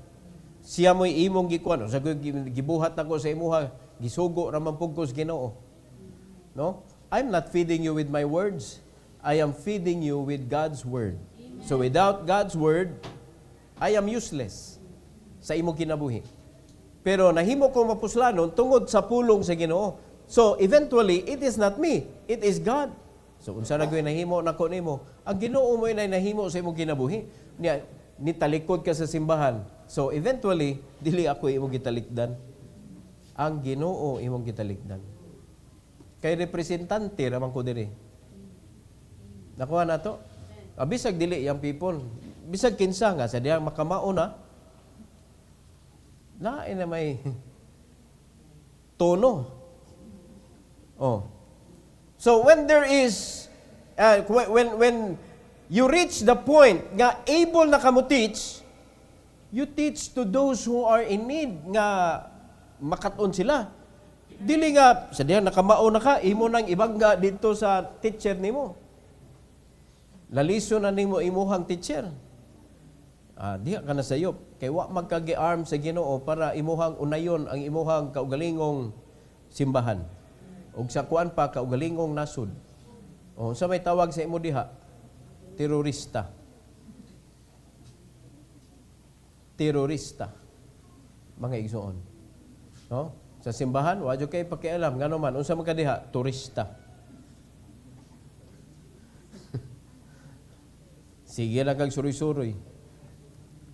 Siya mo'y imong gikuan. Sa gibuhat ako sa imuha, gisugo ra man pud ko sa Ginoo. No? I'm not feeding you with my words. I am feeding you with God's word. So without God's word, I am useless sa imong kinabuhi. Pero nahimo ko mapuslanon tungod sa pulong sa Ginoo. So eventually, it is not me, it is God. So unsa na gyud nahimo nako nimo? Ang Ginoo mo na nahimo sa imong kinabuhi. Niya nitalikod ka sa simbahan. So eventually, dili ako imong gitalikdan. Ang Ginoo imong gitalikdan. Kay representante raman ko diri. Nakuha na to? Bisag dili yang people. Bisag kinsa nga sa diyang makamao na. Na may tono. Oh. So when there is when you reach the point nga able na kamo teach, you teach to those who are in need nga makaton sila. Dili nga sa diyan nakamao na ka imo nang ibangga dito sa teacher nimo. Laliso na nimo imuhang teacher. Diha ka na sayop kay wa magkagi-arm sa Ginoo para imuhang unayon ang imuhang kaugalingong simbahan. Og sa kuan pa kaugalingong nasud. O sa may tawag sa imo diha, terorista. Terorista. Mga igsoon. No? Sa simbahan, wa jud kay pakialam ngano man unsa man ka diha, turista. Sige lang kag suroy-suroy.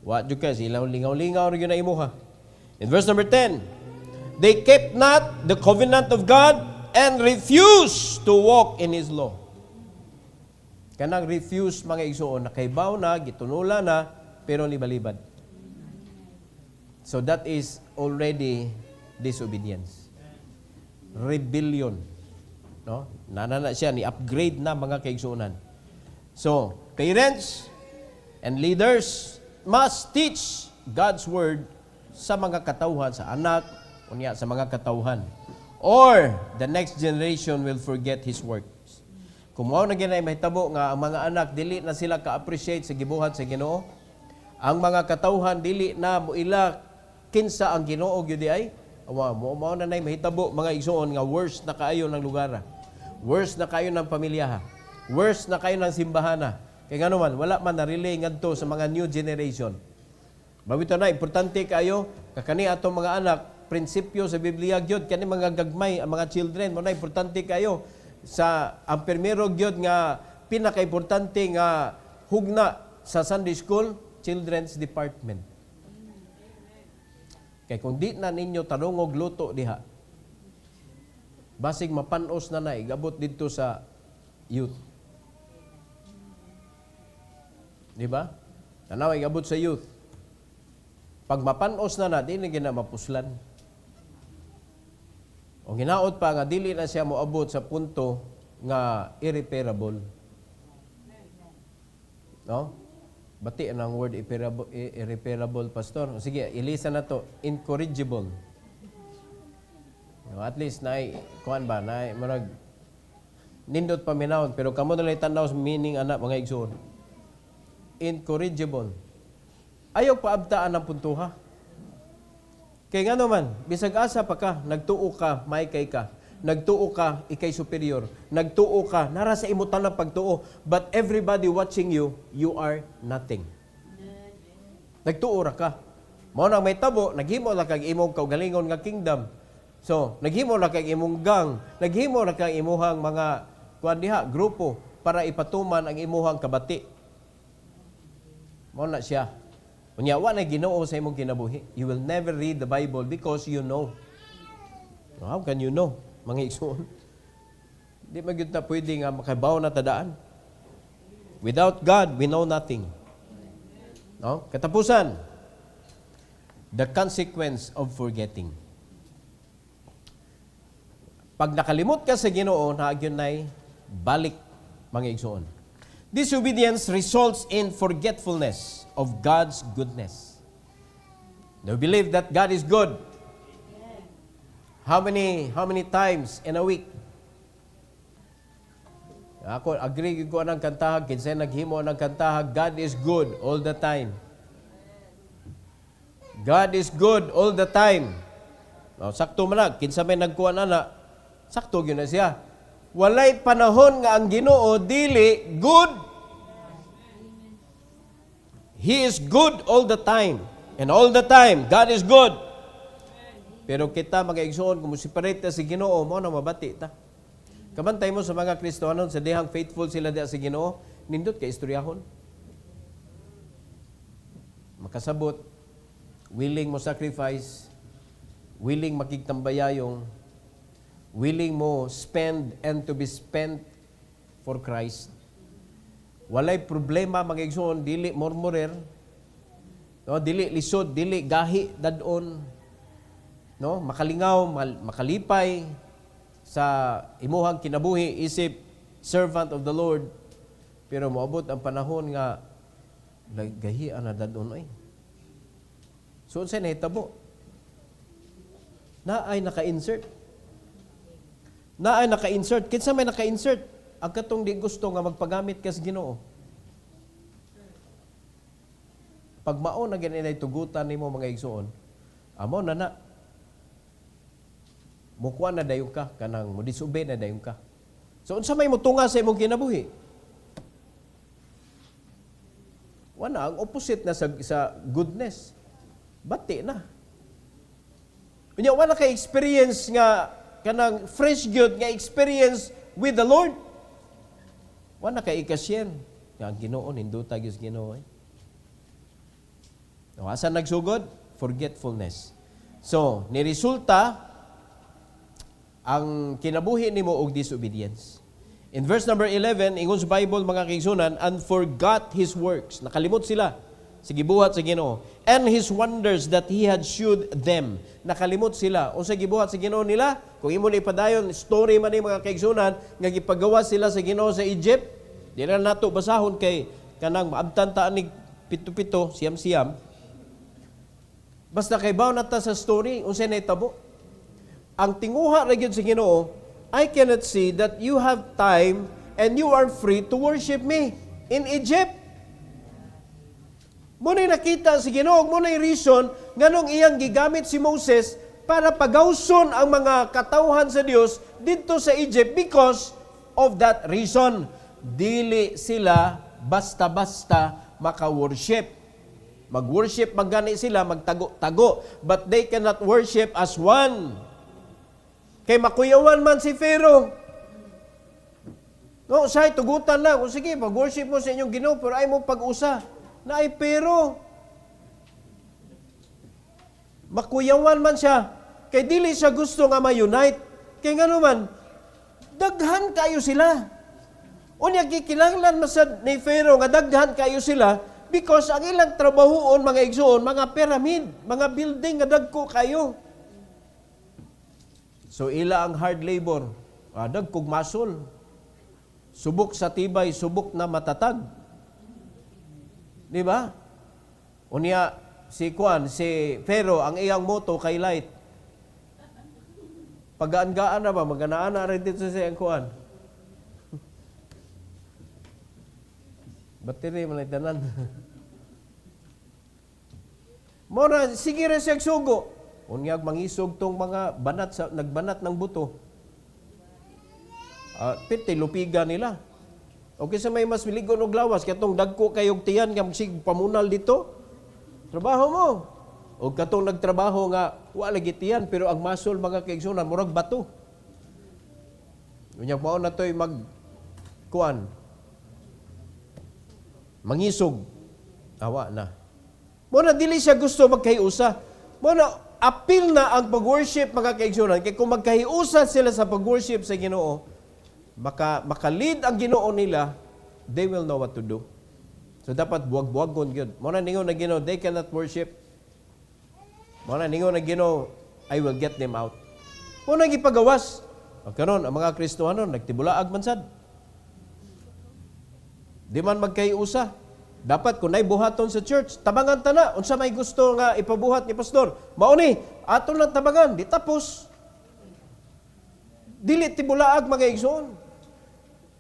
Wa jud kay sila lingaw-lingaw ra gyud na imuha. In verse number 10, they kept not the covenant of God and refuse to walk in His law. Kanang refuse mga igsoon, nakaibaw na, gitunula na, pero libalibad. So that is already disobedience. Rebellion. No? Nanana siya, ni-upgrade na mga kaigsuonan. So, parents and leaders must teach God's word sa mga katawhan, sa anak, unya sa mga katawhan. Or the next generation will forget His works. Kung mao na ginay mahitabo nga ang mga anak dili na sila ka-appreciate sa gibuhat sa Ginoo, ang mga katawhan dili na moila kinsa ang Ginoo gyud ay mao na nay mahitabo mga igsoon nga worse na kaayo ng lugar. Worse na kayo ng pamilya. Worse na kayo ng simbahan. Kay ngano man wala man na-relay ngadto sa mga new generation. Bawito na importante kayo kakani atong mga anak prinsipyo sa Biblia gyud kani mga gagmay ang mga children mo na importante kayo sa ang primero gyud nga pinaka-importante nga hugna sa Sunday school children's department. Kay kung di na ninyo tarungog luto diha basig mapanos na igabot dito sa youth. Di ba? Tanaw igabot sa youth. Pag mapanos na di na gina mapuslan. O ginaot pa nga dili na siya moabot sa punto nga irreparable. No? Bati ang word irreparable, pastor. Sige, ilisa na to, incorrigible. No, at least kuan ba marag nindot paminawon pero kamo na lang tanaw sa meaning ana mga igsoon. Incorrigible. Ayaw paabtaan ng puntuha. Kaya nga naman, bisag asa pa ka, nagtuo ka, may kay ka. Nagtuo ka, ikay superior. Nagtuo ka, nara sa imutan ng pagtuo. But everybody watching you, you are nothing. Nagtuo ra ka. Mao nang may tabo, naghimo ra kag imong kaugalingon nga kingdom. So, naghimo ra kag imong gang, naghimo ra kag imuhang mga kuan diha, grupo para ipatuman ang imuhang kabati. Mao na siya. Unya wa na Ginoo sa imong kinabuhi. You will never read the Bible because you know. How can you know? Mga igsoon. Di magyud ta pwede nga makabaw na tadaan. Without God, we know nothing. No? Katapusan, the consequence of forgetting. Pag nakalimot ka sa Ginoo, naagyon nay balik mga igsoon. Disobedience results in forgetfulness of God's goodness. Do you believe that God is good? How many times in a week? Ako agree ko anang kantahag, kinsay naghimo ng kantahag, God is good all the time. God is good all the time. No, sakto man na, kinsa may nagkuan ana, sakto gyud na siya. Walay panahon nga ang Ginoo dili good. He is good all the time. And all the time, God is good. Pero kita mga igsoon, kung separate ta si Ginoo, mo na mabati ta. Kabantay mo sa mga Kristohanon, sa dihang faithful sila diha sa Ginoo, nindot ka istoryahon. Makasabot, willing mo sacrifice, willing makigtambayayong, willing mo spend and to be spent for Christ. Walay problema mga igsoon, dili murmurer, no, dili lisod, dili gahi dadon, no, makalingaw, makalipay sa imuhang kinabuhi isip servant of the Lord, pero moabot ang panahon nga gahi ana dadon ay. So unsay nahitabo? Na ay naka-insert. Kinsa may naka-insert? Ang katong di gusto nga magpagamit ka sa Ginoo. Pag mao na ganyan tugutan nimo mga igsoon, amo na mukuha na dayon ka, kanang modisobey na dayon ka. So unsa may mutunga sa imong kinabuhi? Wala, ang opposite na sa goodness. Bati na. Unya wala kay experience nga kanang fresh good nga experience with the Lord. Wala kay ikasyen nga ang Ginoo ninduta gyud Ginoo. No, asa nagsugod? Forgetfulness. So, niresulta ang kinabuhi nimo og disobedience. In verse number 11, ingon sa Bible mga kaigsunan, and forgot his works. Nakalimot sila sa gibuhat sa Ginoo. And his wonders that he had shewed them. Nakalimot sila. O sa gibuhat sa Ginoo nila, kung imo ni ipadayon, story man ni mga kaigsunan, nga gipagawa sila sa Ginoo sa Egypt, di na nato basahon kay kanang maabtan ta ni pito-pito, siyam-siyam. Basta kay baw na ta sa story, unsay nahitabo? Ang tinguha ra gyud sa Ginoo, I cannot see that you have time and you are free to worship me in Egypt. Muna'y nakita si Ginoo, muna'y reason nganong iyang gigamit si Moses para pagawson ang mga katawhan sa Dios dito sa Egypt because of that reason. Dili sila basta-basta maka-worship. Mag-worship magani sila, magtago-tago, but they cannot worship as one. Kay makuyawan man si Pharaoh. No, say tugutan lang. O sige, pag-worship mo sa inyong Ginoo, pero ay mo pag-usa. Na ay pero. Makuyawan man siya. Kay dili siya gusto nga ma-unite. Kay nga naman, daghan kayo sila. Unya kikinanglan masad ni Pharaoh nga daghan kayo sila because ang ilang trabahoon, mga igsoon, mga pyramid, mga building nga dagko kayo. So ila ang hard labor, dagkog masol. Subok sa tibay, subok na matatag. Di ba? Unya si Pharaoh, ang iyang moto kay light. Pag-gaan na ba, maganaan na rin dito sa siyang kuan. Battery man tanan. Mora sige ra siya sugo. Unyag mangisog tong mga nagbanat ng buto. Piti lupiga nila. Okay sa may mas miligon og lawas katong dagko kayog tiyan nga magsig pamunal dito. Trabaho mo. O katong nagtrabaho nga wa lagi tiyan pero ang masol mga kaigsunan murag bato. Unyag mao na toy mangisog. Awa na. Muna dili siya gusto magkahiusa. Muna appeal na ang pag-worship mga kaigsunan. Kaya kung magkahiusa sila sa pag-worship sa Ginoo, makalid ang Ginoo nila, they will know what to do. So dapat buwag-buwagon gyud. Mo na ningon na Ginoo, they cannot worship. Mo na ningon na Ginoo, I will get them out. Mo na gipagawas. Karon ang mga Kristiyano nagtibulaag man sad. Di man magkaiusa. Dapat kung nay buhaton sa church, tabangan ta na unsa may gusto nga ipabuhat ni pastor. Mao ni aton lang tabangan, di tapos. Dili tibulaag mga igsoon.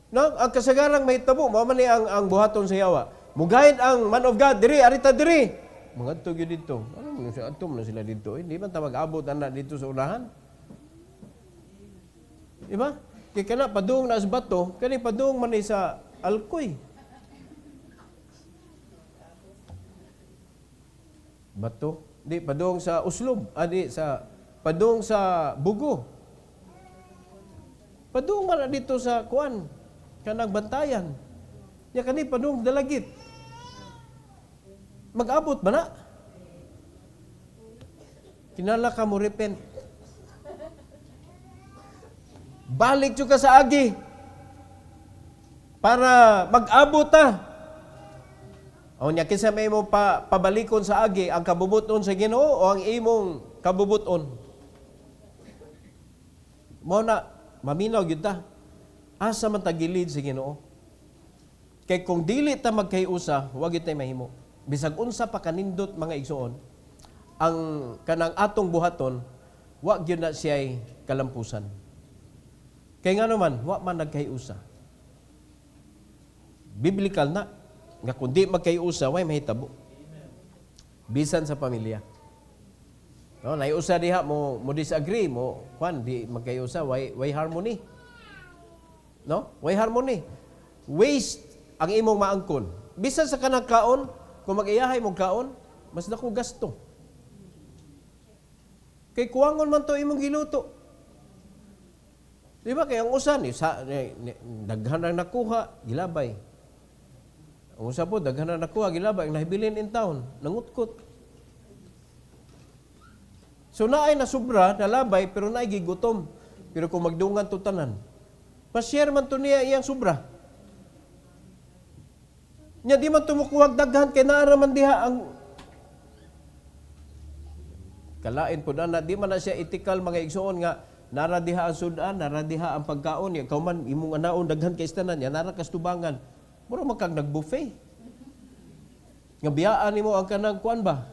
No, ang kasagarang mahitabo mao man ni ang buhaton sa yawa. Mugahid ang man of God diri arita diri. Mangadto gyud dito. Ano sa atom na sila dito? Di man ta mag-abot ana dito sa unahan. Diba? Kaya kana padung na sa bato, kani padung man ni sa alkoy. Bato, di padung sa uslob, adi sa padung sa bugo. Padung man na dito sa kuan, kanang bantayan. Ya kani padung dalagit. Mag-abot ba na? Kinala ka mo repent. Balik jud ka sa agi para mag-abot ta. O nya kinsa may mo pabalikon sa agi ang kabubuton sa Ginoo o ang imong kabubuton. Mo na maminaw gyud ta. Asa man ta gilid sa Ginoo. Kay kung dili ta magkayusa, wa gyud tay mahimo. Bisag unsa pa kanindot mga igsoon, ang kanang atong buhaton wa gyud na siya'y kalampusan. Kaya nga naman, wa man nagkayusa. Biblical na. Nga kundi magkayusa, way mahitabo. Bisan sa pamilya. No, naiusa diha mo disagree mo, kwan di magkayusa, way harmony. No? Way harmony. Waste ang imong maangkon. Bisan sa kanang kaon, kung mag-iyahay mong kaon, mas dako gasto. Kay kuwangon man to imong giluto. Di ba? Kaya ang usa ni daghan na nakuha, gilabay. Ang usa po, daghan na nakuha, gilabay. Ang nahibilin in town, nangutkot. So naay na sobra, nalabay, pero naay gigutom. Pero kung magdungan to tanan, pa-share man to niya iyang sobra. Nya di man tumukuhag daghan, kay naaraman diha ang kalain po na, di man na siya ethical mga igsoon nga, naradiha ang sudan, naradiha ang pagkaon, ikaw man, imong anaon, daghan kay istanan, yan, narakas tubangan. Mura makang nag-buffet. Nga biyaan nimo ang kanang kuan ba?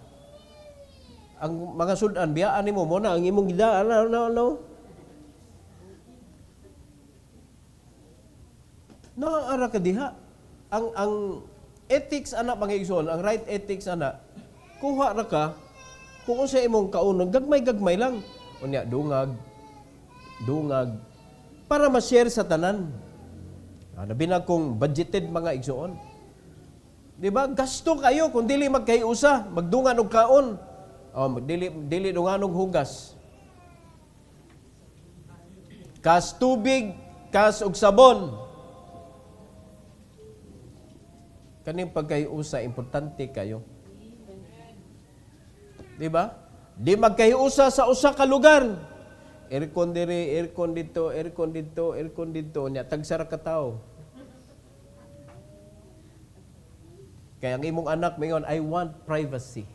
Ang mga sudan, biyaan nimo, muna ang imong gidaan, ano? Naara ka diha. Ang ethics, anak, mga igsoon, ang right ethics, anak, kuha ra ka, kung unsa imong kaunon, gagmay-gagmay lang. Unya, dungag, para ma-share sa tanan. Nabi na kung budgeted mga igsoon. Di ba? Gasto kayo kung dili magkayusa, magdungan og kaon. O, dili dungan og hugas. Kas tubig, kas og sabon. Kaning pagkayusa, importante kayo. Di ba? Di magkayusa sa usa ka lugar. Aircon diri, aircon dito, aircon dito, aircon dito. Nya, tagsara ka tao. Kaya ang imong anak, mayon, I want privacy.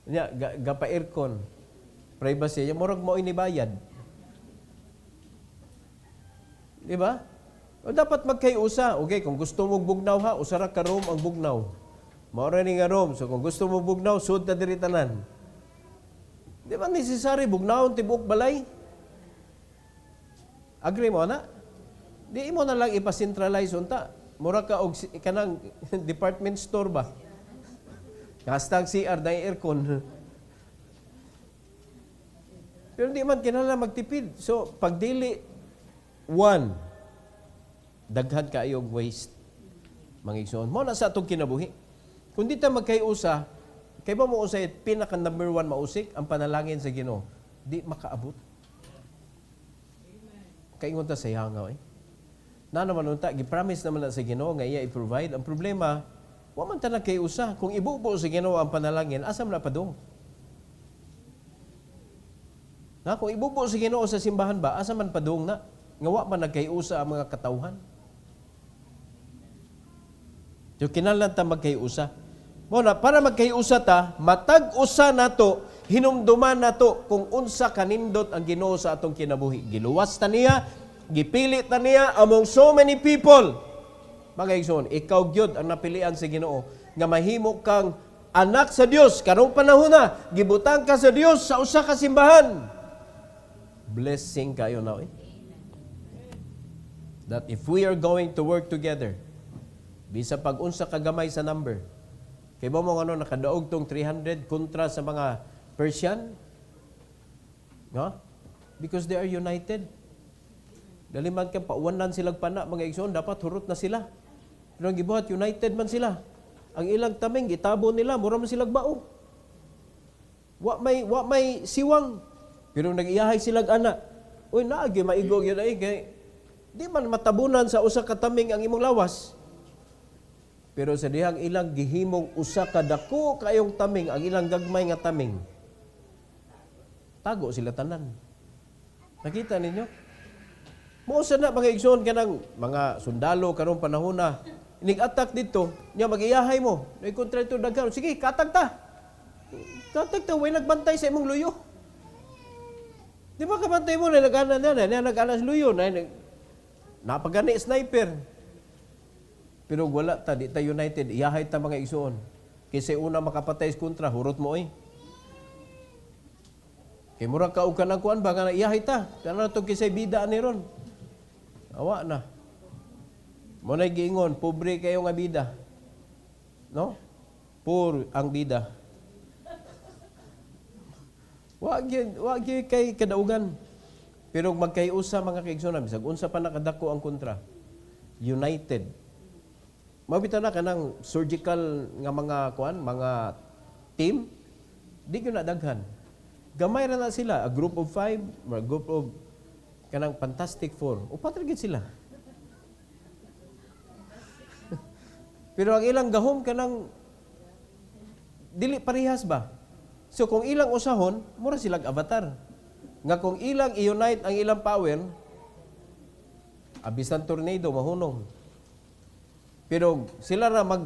Nya, gapa aircon. Privacy. Yung murag mo inibayad. Di ba? O dapat magkayusa. Okay, kung gusto mo bugnaw ha, usara ka room ang bugnaw. Maura ni nga room. So kung gusto mo bugnaw, sud ta diri tanan. Di ba necessary bugnawon tibuok balay? Agree mo na? Di mo na lang ipa-centralize unta. Mura ka og kanang department store ba? Hastag CR na aircon. Pero di man kinahanglan magtipid. So pag dili one, daghan kaayo og waste. Mangigsoon mo na sa atong kinabuhi. Kung di ta magkayusa, kay ba mo usay pinaka number 1 mausik ang panalangin sa Ginoo, di makaabot. Kaingon ta sa hangaw Na naman unta gi-promise naman na sa Ginoo nga iya i-provide. Ang problema, wa man ta nagkayusa. Kung ibubo sa Ginoo ang panalangin, asam na padung? Na kung ibubo sa Ginoo sa simbahan ba, asam man padung na? nga wa man nagkayusa ang mga katawhan. So kinahanglan ta magkayusa. Mo na para magkayusa ta, matag-usa nato, hinumduman nato kung unsa kanindot ang Ginoo sa atong kinabuhi. Giluwas ta niya, gipilit ta niya among so many people. Mga igsoon, ikaw gyud ang napilian sa Ginoo nga mahimo kang anak sa Dios karong panahon na gibutang ka sa Dios sa usa ka simbahan. Blessing kayo now. That if we are going to work together, bisa pag-unsa kagamay sa number. Kay mo ano nakadaog tong 300 kontra sa mga Persian? No? Because they are united. Daliman ka pauwanan silang pana mga igsoon, dapat hurot na sila. Pero ang gibuhat united man sila. Ang ilang taming gitabo nila, mura man silang bao. Wa may siwang. Pero nag-iyahay silang ana. Uy, naagi maigog yun ay kay di man matabunan sa usa ka taming ang imong lawas. Pero sa dihang ilang gihimong usa ka dako kayong taming, ang ilang gagmay nga taming, tago sila tanan. Nakita ninyo? Mausa na mga igsoon kanang mga sundalo karong panahon na inig-attack dito, niya mag-iyahay mo. May kontra ito daghan. Sige, katag ta. Katag ta, way nagbantay sa imong luyo. Di ba kabantay mo na nag-ana na, nag-ana sa luyo, napagani sniper. Pero wala ta, di ta united, iyahay ta mga igsoon. Kasi una makapatay sa kontra, hurot mo eh. Kay mura ka og kanang kuan ba nga iyahay ta. Kana to kisay bida ni ron. Awa na. Mo na giingon, pobre kayo nga bida. No? Poor ang bida. Wa gyud kay kadaugan. Pero magkayusa mga kaigsoon, bisag unsa pa nakadako ang kontra. United. Mabita na kanang surgical nga mga kuan, mga team, di gyud na daghan. Gamay ra na sila, a group of 5, or a group of kanang Fantastic Four. Upat ra gid sila. Pero ang ilang gahom kanang dili parehas ba? So kung ilang usahon, mura silang avatar. Nga kung ilang i-unite ang ilang power, abisan tornado mahunong. Pero sila ra mag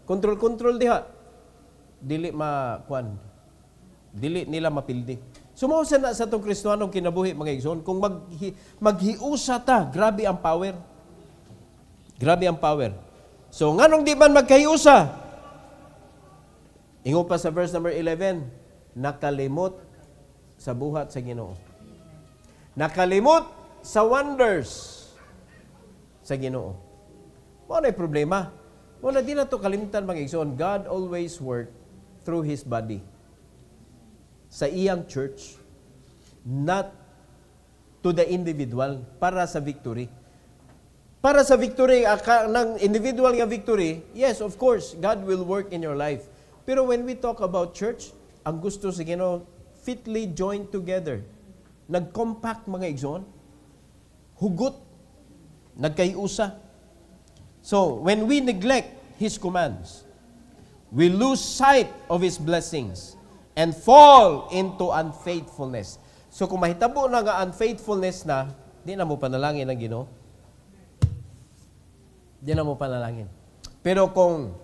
control diha. Dili makuan. Dili nila mapildi. Sumausa na sa itong Kristiyanong kinabuhi mga igsoon, kung maghiusa ta, grabe ang power. Grabe ang power. So nganong di man magkahiusa? Ingo pa sa verse number 11, nakalimot sa buhat sa Ginoo. Nakalimot sa wonders sa Ginoo. Mo na problema. Mo na di na to kalimtan mga igsoon. God always work through His body. Sa iyang church, not to the individual, para sa victory. Para sa victory, ng individual nga victory, yes, of course, God will work in your life. Pero when we talk about church, ang gusto sa Ginoo, fitly joined together. Nag-compact mga igsoon, hugot, nagkayusa. So, when we neglect His commands, we lose sight of His blessings and fall into unfaithfulness. So, kung mahitabo na nga unfaithfulness na, di na mo panalangin ang Ginoo. Di na mo panalangin. Pero kung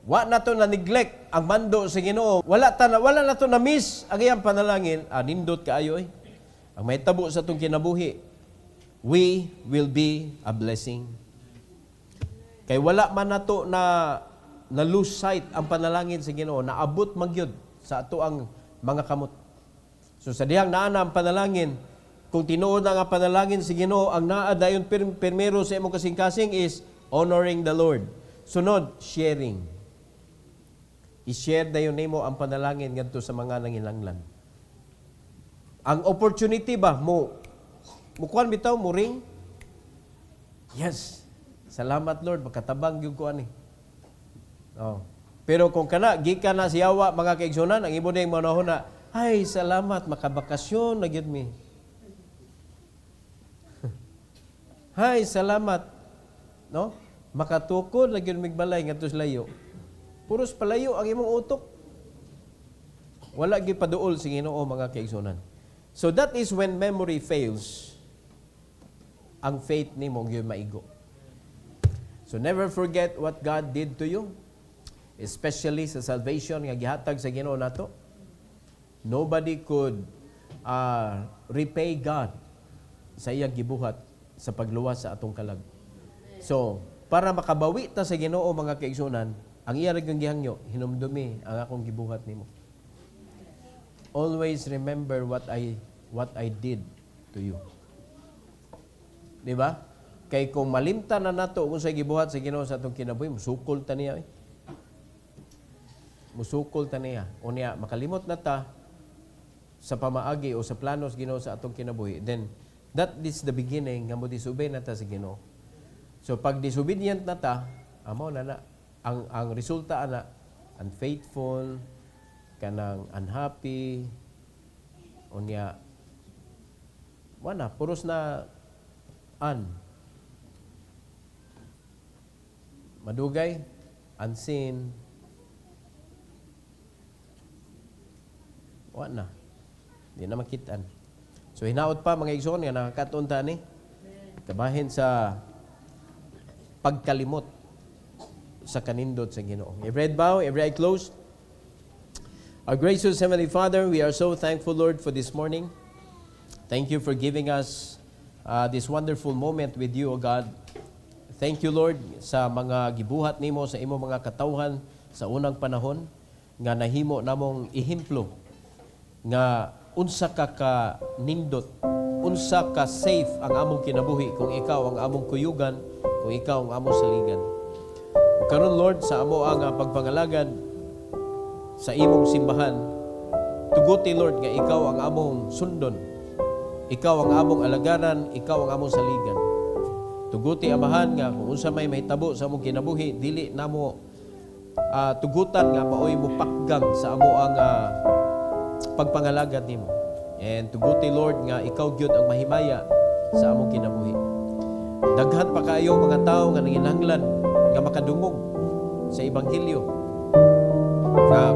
wa na to na neglect ang mando sa Ginoo, wala na to na miss ang iyang panalangin, nindot kaayo eh. Ang mahitabo sa itong kinabuhi, we will be a blessing. Kay wala man nato na lose sight ang panalangin sa Ginoo, naabot magyud sa ato ang mga kamot. So sa dihang naa na ang panalangin, kung tinuod na nga panalangin sa Ginoo, ang naa dayon primero sa imong kasing-kasing is honoring the Lord. Sunod, sharing. I-share dayon nimo ang panalangin ngadto sa mga nanginanglan. Ang opportunity ba mo kuan bitaw mo ring? Yes. Salamat Lord, makatabang gyud ko ani. Oh. Pero kung kana gikan na siyawa mga kaigsunan, ang imo ding manahon na, ay salamat makabakasyon na gyud mi. Hay salamat. No? Makatukod na gyud migbalay ngadto sa layo. Puros palayo ang imong utok. Wala gyud paduol sa Ginoo mga kaigsunan. So that is when memory fails. ang faith nimo gyud maigo. So never forget what God did to you, especially sa salvation nga gihatag sa Ginoo nato. Nobody could repay God sa iyang gibuhat sa pagluwas sa atong kalag. So, para makabawi ta sa Ginoo mga kaigsunan, ang iya ring gihangyo, hinumdumi ang akong gibuhat nimo. Always remember what I did to you. Di ba? Kay kung malimtan na nato kung sa gibuhat sa Ginoo sa atong kinabuhi, musukol ta niya. Musukol ta niya. O niya, makalimot na ta sa pamaagi o sa planos Ginoo sa atong kinabuhi. Then, that is the beginning nga mo disobey na ta sa Ginoo. So, pag disobedient na ta, amo na ang resulta ana, unfaithful, kanang unhappy, o niya, wala, puros na madugay, unseen, wala na. Di na makitaan. So, hinaot pa mga igsoon nga nakakatuon ta ni, kabahin sa pagkalimot sa kanindot sa Ginoo. Every head bow, every eye closed. Our gracious Heavenly Father, we are so thankful, Lord, for this morning. Thank you for giving us this wonderful moment with you, O God. Thank you, Lord, sa mga gibuhat nimo sa imo mga katawhan sa unang panahon nga nahimo namong ihimplo nga unsa ka nindot, unsa ka safe ang among kinabuhi kung ikaw ang among kuyugan, kung ikaw ang among saligan. Karon, Lord, sa amo ang pagpangalagad sa imong simbahan, tuguti, Lord, nga ikaw ang among sundon, ikaw ang among alagaran, ikaw ang among saligan. Tuguti, Amahan, nga kung unsa may mahitabo sa among kinabuhi, dili namo tugutan nga maoy mo pakgang sa amo ang pagpangalagad nimo. And tuguti, Lord, nga ikaw gyud ang mahimaya sa among kinabuhi. Daghan pa kayo mga tao nga nanginahanglan nga makadungog sa ebanghelyo.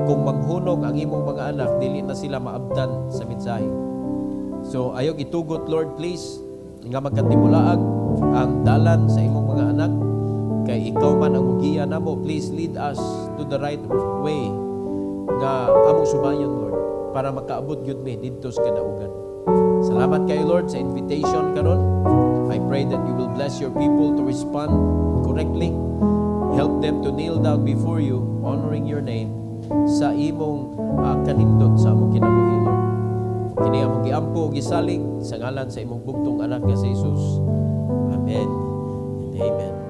Kung manghunog ang imong mga anak, dili na sila maabtan sa mensahe. So ayog itugot, Lord, please, nga magkatibulaag ang dalan sa imong mga anak. Kay ikaw man ang mugiya namo, please lead us to the right way nga among subayon, Lord, para makaabot gyud mi didto sa kadaugan. Salamat kayo, Lord, sa invitation karon. I pray that you will bless your people to respond correctly. Help them to kneel down before you, honoring your name sa imong kanindot sa among kinabuhi, Lord. Kini among giampo o gisalig sa ngalan sa imong bugtong anak nga si Jesus. Amen and amen.